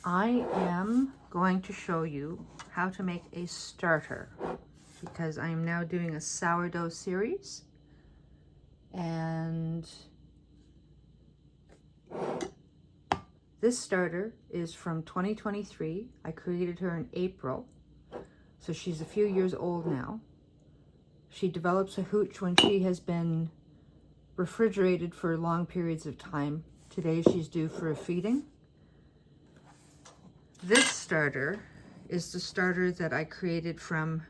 I am going to show you how to make a starter because I am now doing a sourdough series, and this starter is from 2023. I created her in April, so she's a few years old now. She develops a hooch when she has been refrigerated for long periods of time. Today she's due for a feeding. This starter is the starter that I created from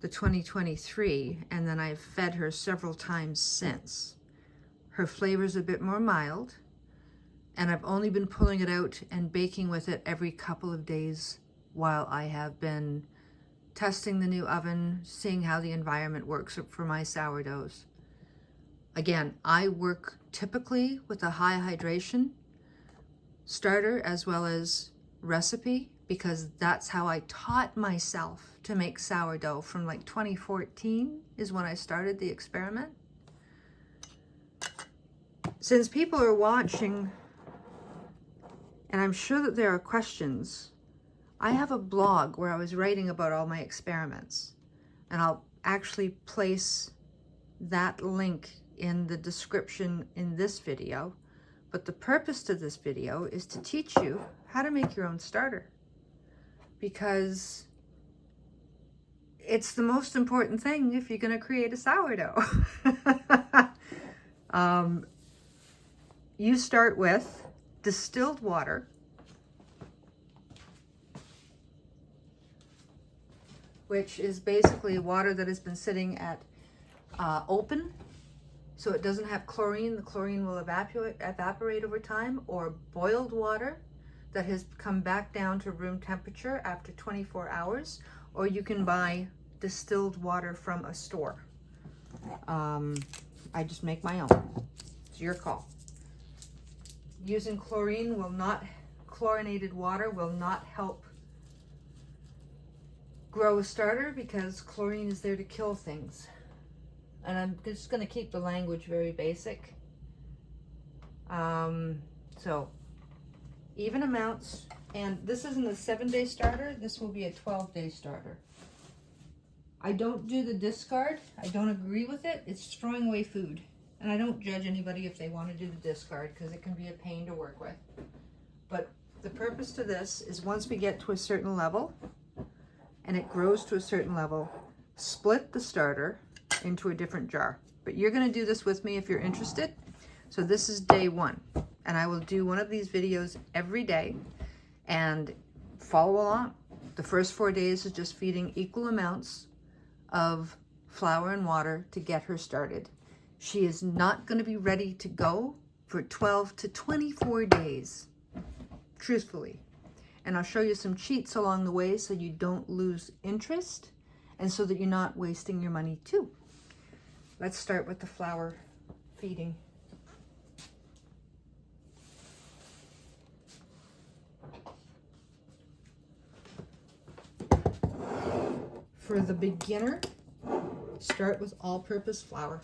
the 2023, and then I've fed her several times since. Her flavor's a bit more mild, and I've only been pulling it out and baking with it every couple of days while I have been testing the new oven, seeing how the environment works for my sourdoughs. Again, I work typically with a high hydration starter as well as recipe, because that's how I taught myself to make sourdough. From like 2014 is when I started the experiment. Since people are watching, and I'm sure that there are questions, I have a blog where I was writing about all my experiments, and I'll actually place that link in the description in this video. But the purpose to this video is to teach you how to make your own starter, because it's the most important thing if you're going to create a sourdough. You start with distilled water, which is basically water that has been sitting at open, so it doesn't have chlorine. The chlorine will evaporate over time, or boiled water that has come back down to room temperature after 24 hours, or you can buy distilled water from a store. I just make my own. It's your call. Using chlorine will not, chlorinated water will not help grow a starter, because chlorine is there to kill things. And I'm just going to keep the language very basic. So even amounts, and this isn't a 7-day starter, this will be a 12-day starter. I don't do the discard. I don't agree with it. It's throwing away food. And I don't judge anybody if they want to do the discard, because it can be a pain to work with. But the purpose to this is, once we get to a certain level, and it grows to a certain level, split the starter into a different jar. But you're going to do this with me if you're interested. So this is day 1, and I will do one of these videos every day, and follow along. The first 4 days is just feeding equal amounts of flour and water to get her started. She is not going to be ready to go for 12 to 24 days, truthfully. And I'll show you some cheats along the way so you don't lose interest, and so that you're not wasting your money too. Let's start with the flour feeding. For the beginner, start with all-purpose flour.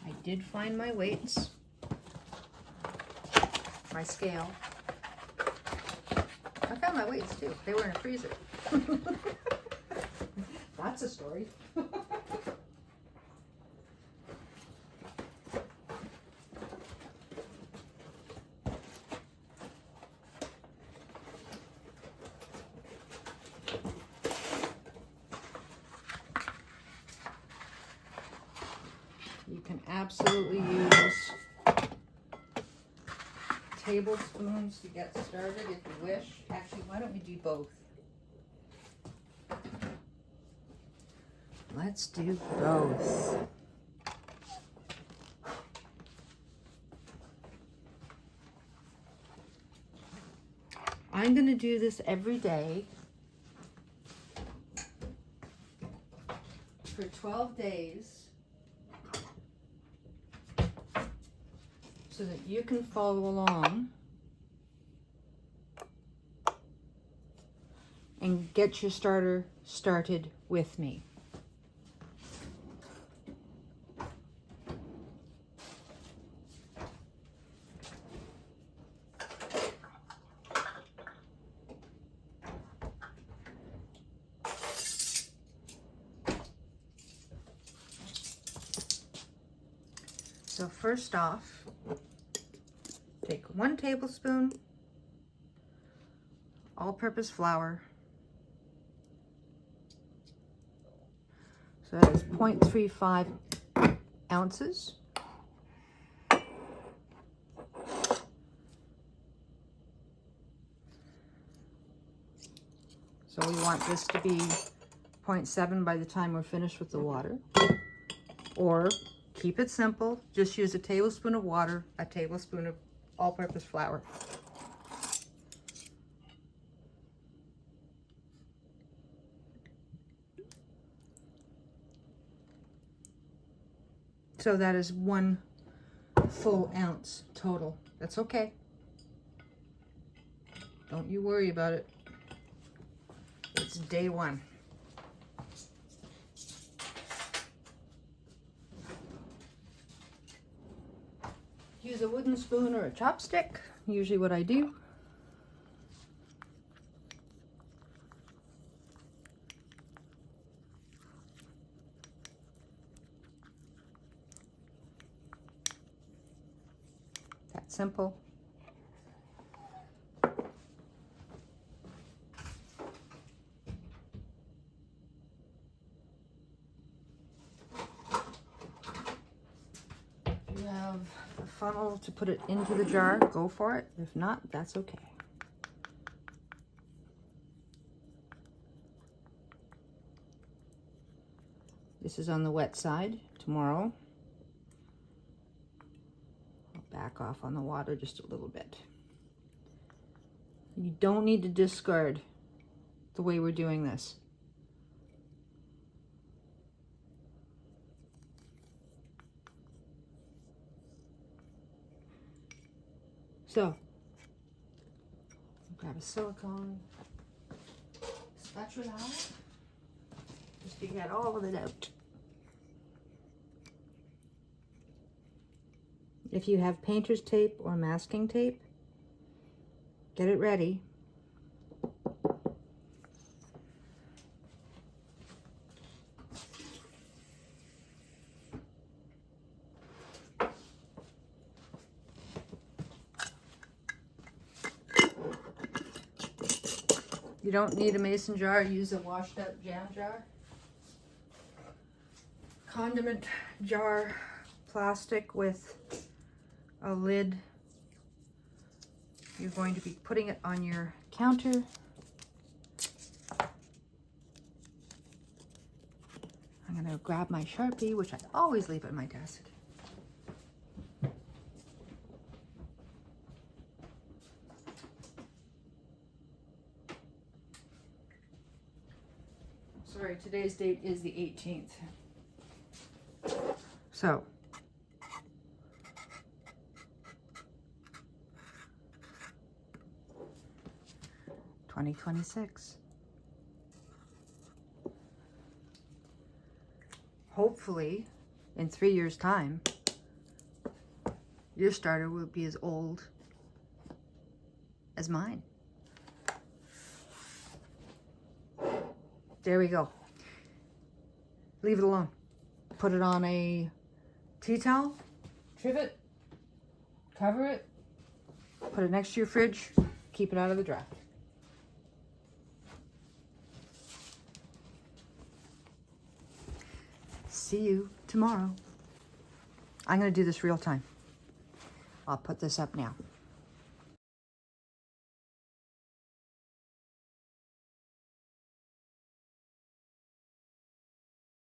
I did find my weights, my scale. I found my weights too. They were in a freezer. That's a story. You can absolutely use tablespoons to get started if you wish. Actually, why don't we do both? Let's do both. I'm going to do this every day for 12 days so that you can follow along and get your starter started with me. So first off, take 1 tablespoon all-purpose flour. So that is 0.35 ounces. So we want this to be 0.7 by the time we're finished with the water. Or keep it simple, just use a tablespoon of water, a tablespoon of all-purpose flour. So that is 1 full ounce total. That's okay. Don't you worry about it. It's day 1. Use a wooden spoon or a chopstick, usually what I do. That simple. If you have a funnel to put it into the jar, go for it. If not, that's okay. This is on the wet side. Tomorrow, I'll back off on the water just a little bit. You don't need to discard the way we're doing this. So, grab a silicone spatula just to get all of it out. If you have painter's tape or masking tape, get it ready. You don't need a mason jar, use a washed out jam jar. Condiment jar, plastic with a lid. You're going to be putting it on your counter. I'm going to grab my Sharpie, which I always leave at my desk. Sorry, today's date is the 18th. So, $20.26. Hopefully, in 3 years' time, your starter will be as old as mine. There we go. Leave it alone. Put it on a tea towel, trivet, cover it, put it next to your fridge, keep it out of the draft. See you tomorrow. I'm going to do this real time. I'll put this up now.